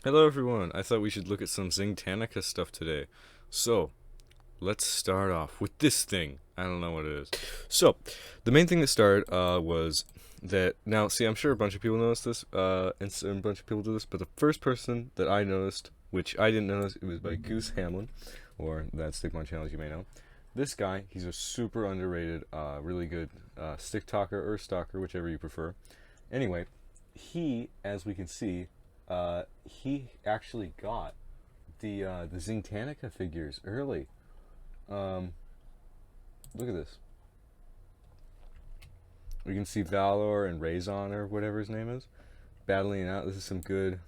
Hello everyone, I thought we should look at some Zingtanica stuff today. So, let's start off with this thing. I don't know what it is. So, the main thing that started was that, now see, I'm sure a bunch of people noticed this, and a bunch of people do this, but the first person that I noticed, which I didn't notice, it was by Goose Hamlin, or that Stikbot channel as you may know. This guy, he's a super underrated, really good stick talker or stalker, whichever you prefer. Anyway, he, as we can see, he actually got the Zingtanica figures early. Look at this. We can see Valor and Raison or whatever his name is battling it out. This is some good.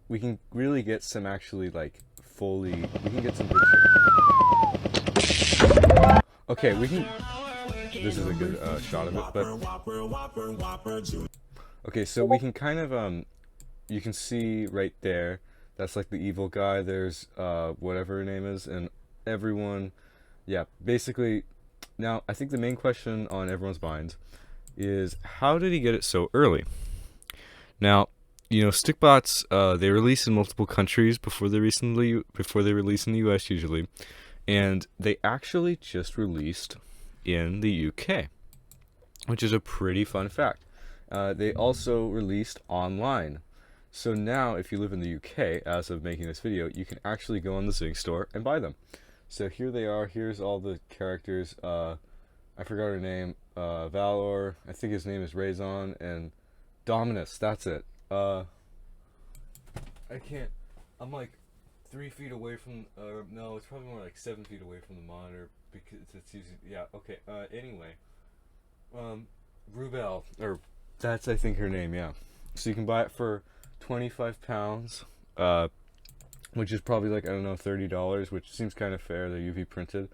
We can really get some actually like fully. We can get some good. Okay, we can. This is a good shot of it, but okay, so we can kind of you can see right there. That's like the evil guy. There's whatever her name is, and everyone. Yeah, basically. Now, I think the main question on everyone's minds is how did he get it so early? Now, Stickbots they release in multiple countries before they release in the U.S. usually, and they actually just released in the UK, which is a pretty fun fact. They also released online. So now, if you live in the UK, as of making this video, you can actually go on the Zing store and buy them. So here they are. Here's all the characters. I forgot her name. Valor. I think his name is Raison and Dominus. That's it. I can't. I'm like 3 feet away from. No, it's probably more like 7 feet away from the monitor because it's using. Yeah. Okay. Anyway. Rubel, or that's I think her name. Yeah. So you can buy it for £25. Which is probably like, I don't know, $30, which seems kind of fair. They're UV printed.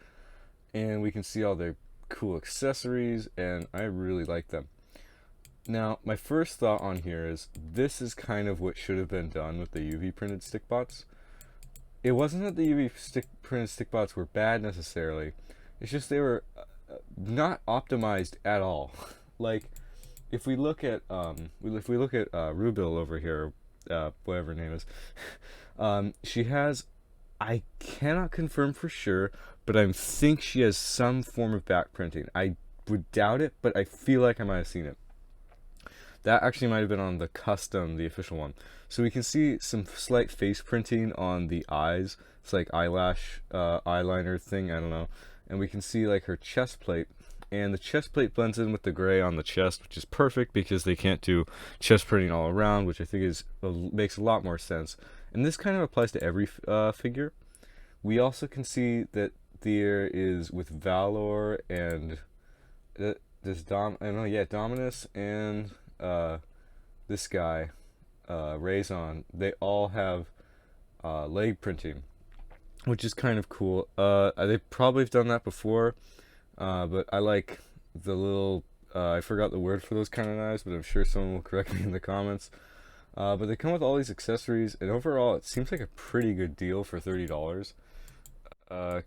And we can see all their cool accessories, and I really like them. Now, my first thought on here is this is kind of what should have been done with the UV printed stickbots. It wasn't that the UV printed stickbots were bad necessarily. It's just they were not optimized at all. Like, if we look at Rubil over here, whatever her name is, she has, I cannot confirm for sure, but I think she has some form of back printing. I would doubt it, but I feel like I might have seen it. That actually might have been on the custom, the official one. So we can see some slight face printing on the eyes. It's like eyelash, eyeliner thing, I don't know. And we can see like her chest plate. And the chest plate blends in with the gray on the chest, which is perfect because they can't do chest printing all around, which I think makes a lot more sense. And this kind of applies to every figure. We also can see that there is with Valor and Dominus and this guy, Raison. They all have leg printing, which is kind of cool. They probably have done that before. But I like the little, I forgot the word for those kind of knives, but I'm sure someone will correct me in the comments. But they come with all these accessories, and overall it seems like a pretty good deal for $30.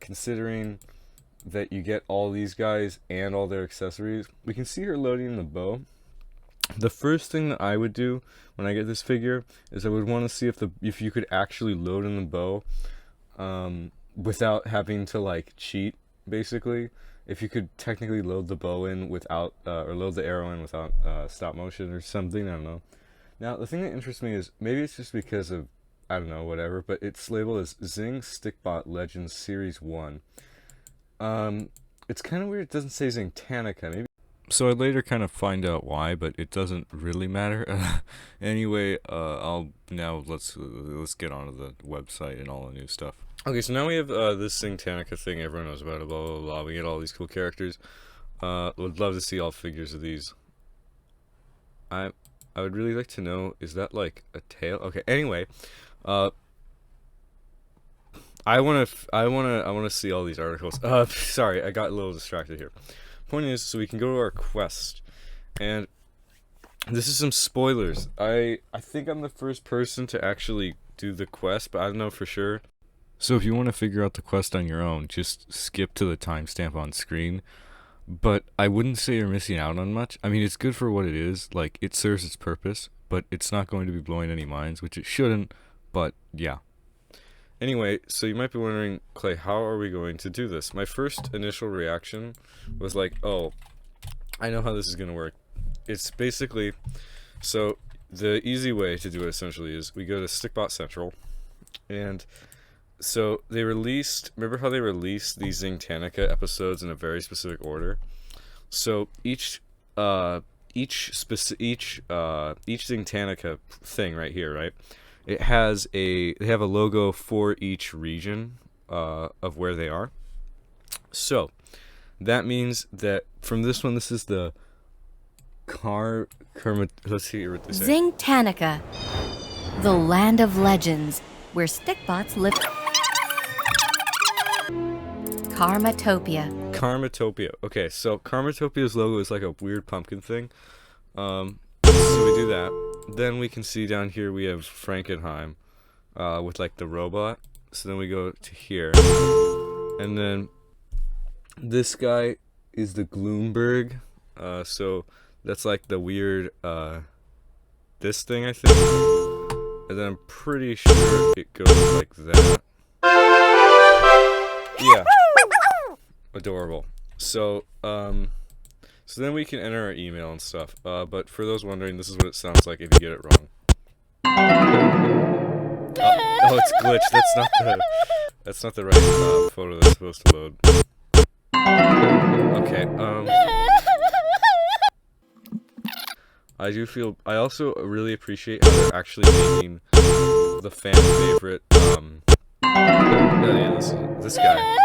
Considering that you get all these guys and all their accessories. We can see her loading the bow. The first thing that I would do when I get this figure is I would want to see if you could actually load in the bow without having to like cheat, basically. If you could technically load the bow in without, or load the arrow in without stop motion or something, I don't know. Now, the thing that interests me is, maybe it's just because of, I don't know, whatever, but it's labeled as Zing Stikbot Legends Series 1. It's kind of weird, it doesn't say Zingtanica, maybe. So I later kind of find out why, but it doesn't really matter. Anyway, let's get onto the website and all the new stuff. Okay, so now we have this Zingtanica thing everyone knows about, blah, blah, blah. We get all these cool characters. Would love to see all figures of these. I would really like to know, is that like a tail? Okay, anyway, I wanna see all these articles. Sorry, I got a little distracted here. Point is, so we can go to our quest, and this is some spoilers. I think I'm the first person to actually do the quest, but I don't know for sure. So if you want to figure out the quest on your own, just skip to the timestamp on screen. but I wouldn't say you're missing out on much. I mean, it's good for what it is. Like, it serves its purpose, but it's not going to be blowing any minds, which it shouldn't. But yeah. Anyway, so you might be wondering, Clay, how are we going to do this? My first initial reaction was like, oh, I know how this is going to work. It's basically, so the easy way to do it essentially is we go to Stikbot Central, and so they released, remember how they released these Zingtanica episodes in a very specific order? So each Zingtanica thing right here, right? They have a logo for each region of where they are. So that means that from this one, this is the let's see what they say. Zingtanica, the land of legends, where Stikbots live. Karmatopia. Okay, so Karmatopia's logo is like a weird pumpkin thing. So we do that. Then we can see down here we have Frankenheim with like the robot. So then we go to here. And then this guy is the Gloomberg. So that's like the weird this thing, I think. And then I'm pretty sure it goes like that. Yeah. Adorable. So so then we can enter our email and stuff. But for those wondering, this is what it sounds like if you get it wrong. Oh, it's glitched. That's not the right photo that's supposed to load. Okay. I also really appreciate how they're actually making the fan favorite. Yeah, this guy.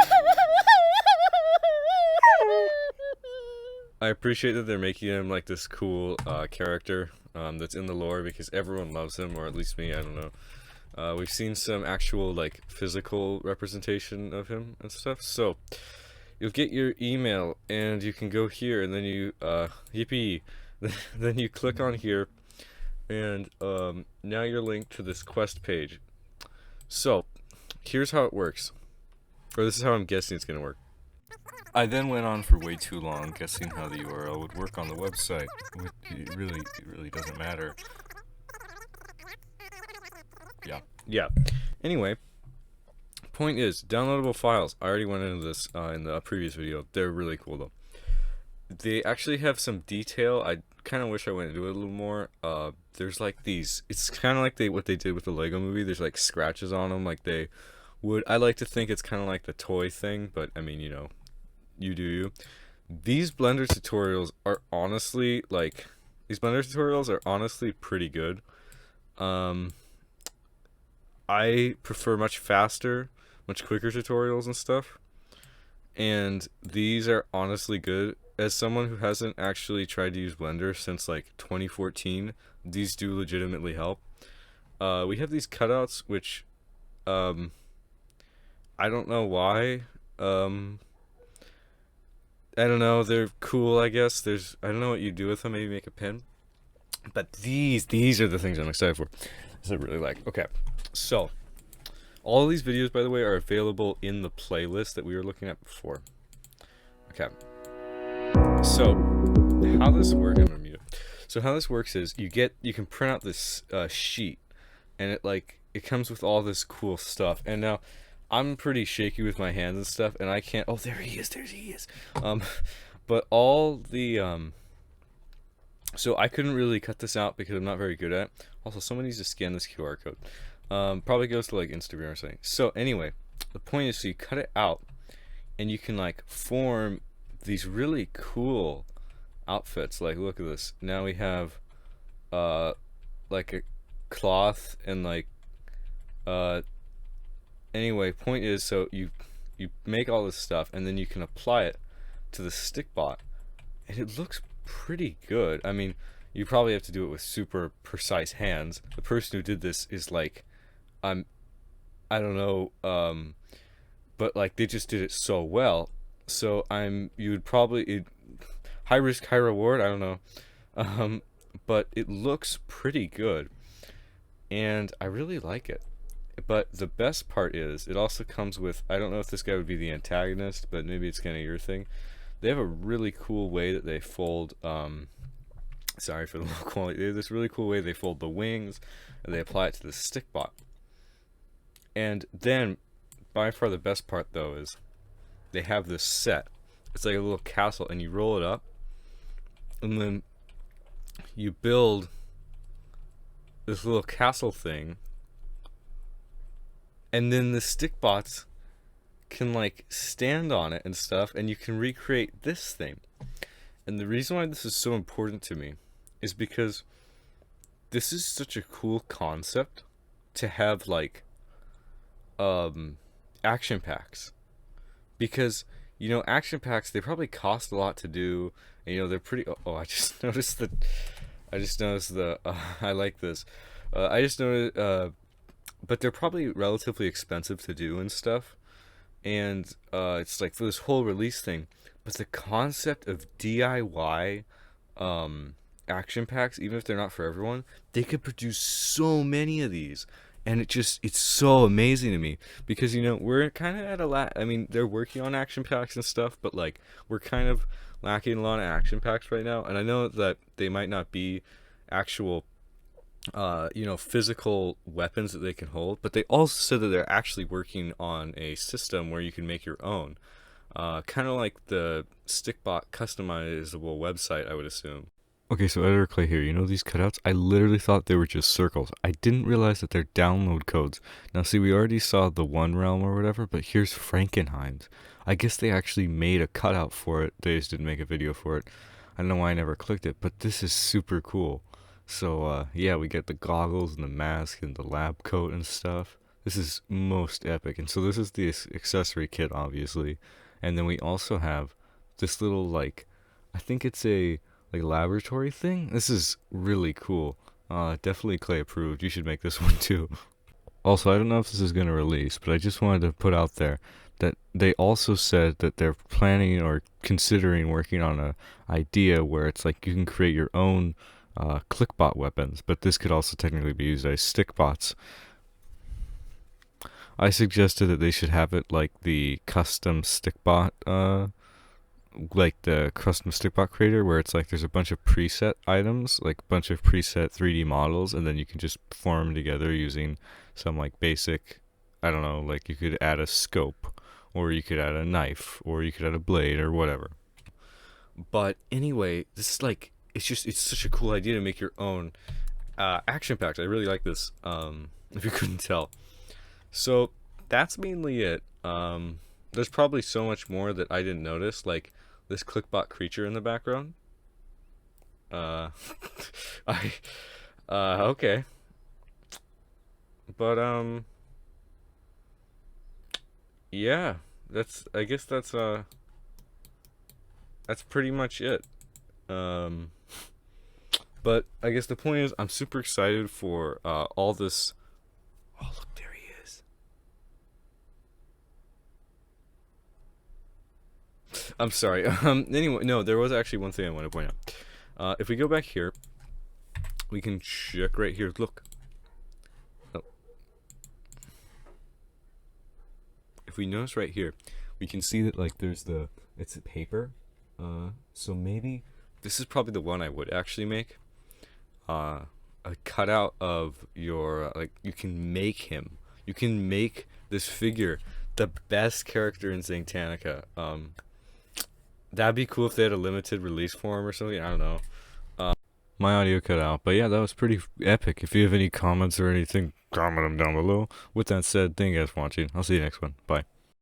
I appreciate that they're making him like this cool character that's in the lore because everyone loves him, or at least me. I don't know. We've seen some actual like physical representation of him and stuff. So you'll get your email and you can go here and then you yippee. Then you click on here and now you're linked to this quest page. So here's how it works, or this is how I'm guessing it's gonna work. I then went on for way too long guessing how the URL would work on the website, which it really doesn't matter. Yeah. Anyway, point is, downloadable files. I already went into this in the previous video. They're really cool though. They actually have some detail. I kind of wish I went into it a little more. There's like these. It's kind of like what they did with the Lego Movie. There's like scratches on them, like they would. I like to think it's kind of like the toy thing, but I mean, you know, you do you. These Blender tutorials are honestly pretty good. I prefer much faster, much quicker tutorials and stuff. And these are honestly good. As someone who hasn't actually tried to use Blender since like 2014, these do legitimately help. We have these cutouts, which I don't know why. I don't know, they're cool, I guess. I don't know what you do with them, maybe make a pin. But these are the things I'm excited for. This I really like. Okay, so all of these videos, by the way, are available in the playlist that we were looking at before. Okay. So how this works, I'm gonna mute it. So how this works is you can print out this sheet, and it comes with all this cool stuff. And now I'm pretty shaky with my hands and stuff, and I can't. Oh, there he is. But all the so I couldn't really cut this out because I'm not very good at it. Also, someone needs to scan this QR code. Probably goes to like Instagram or something. So anyway, the point is, so you cut it out, and you can like form these really cool outfits. Like, look at this. Now we have like a cloth and like anyway, point is, so you make all this stuff and then you can apply it to the Stikbot, and it looks pretty good. I mean, you probably have to do it with super precise hands. The person who did this is like, I don't know, but like they just did it so well. So you would probably high risk, high reward. I don't know, but it looks pretty good, and I really like it. But the best part is, it also comes with, I don't know if this guy would be the antagonist, but maybe it's kind of your thing. they have a really cool way that they fold. Sorry for the low quality. They have this really cool way they fold the wings, and they apply it to the Stikbot. And then, by far the best part though is they have this set. It's like a little castle, and you roll it up, and then you build this little castle thing, and then the Stikbots can like stand on it and stuff, and you can recreate this thing. And the reason why this is so important to me is because this is such a cool concept to have like action packs, because action packs, they probably cost a lot to do, and they're pretty. Oh, I just noticed that. I just noticed the. I like this. I just noticed. But they're probably relatively expensive to do and stuff, and it's like for this whole release thing. But the concept of DIY action packs, even if they're not for everyone, they could produce so many of these. And it's so amazing to me, because we're kind of at I mean, they're working on action packs and stuff, but like we're kind of lacking a lot of action packs right now. And I know that they might not be actual physical weapons that they can hold, but they also said that they're actually working on a system where you can make your own, kind of like the Stikbot customizable website, I would assume. Okay, so Editor Clay here. These cutouts? I literally thought they were just circles. I didn't realize that they're download codes. Now, see, we already saw the One Realm or whatever, but here's Frankenheims. I guess they actually made a cutout for it. They just didn't make a video for it. I don't know why I never clicked it, but this is super cool. So, yeah, we get the goggles and the mask and the lab coat and stuff. This is most epic. And so this is the accessory kit, obviously. And then we also have this little, like, I think it's a laboratory thing. This is really cool. Definitely Clay approved. You should make this one too. Also, I don't know if this is going to release, but I just wanted to put out there that they also said that they're planning or considering working on a idea where it's like you can create your own clickbot weapons, but this could also technically be used as stickbots. I suggested that they should have it like the custom stickbot like the custom Stikbot creator, where it's like there's a bunch of preset items, like a bunch of preset 3D models, and then you can just form them together using some like basic, I don't know, like you could add a scope, or you could add a knife, or you could add a blade, or whatever. But anyway, this is like, it's such a cool idea to make your own action packs. I really like this, if you couldn't tell. So that's mainly it. There's probably so much more that I didn't notice, like this clickbot creature in the background. Okay. But, yeah, I guess that's pretty much it. But I guess the point is, I'm super excited for, all this. Oh, look, there he is. I'm sorry. Anyway, no, there was actually one thing I want to point out. If we go back here, we can check right here. Look. Oh. If we notice right here, we can see that like it's a paper. So maybe this is probably the one I would actually make. A cutout of your like you can make him. You can make this figure the best character in Zingtanica. That'd be cool if they had a limited release for him or something. I don't know. My audio cut out, but yeah, that was pretty epic. If you have any comments or anything, comment them down below. With that said, thank you guys for watching. I'll see you next one. Bye.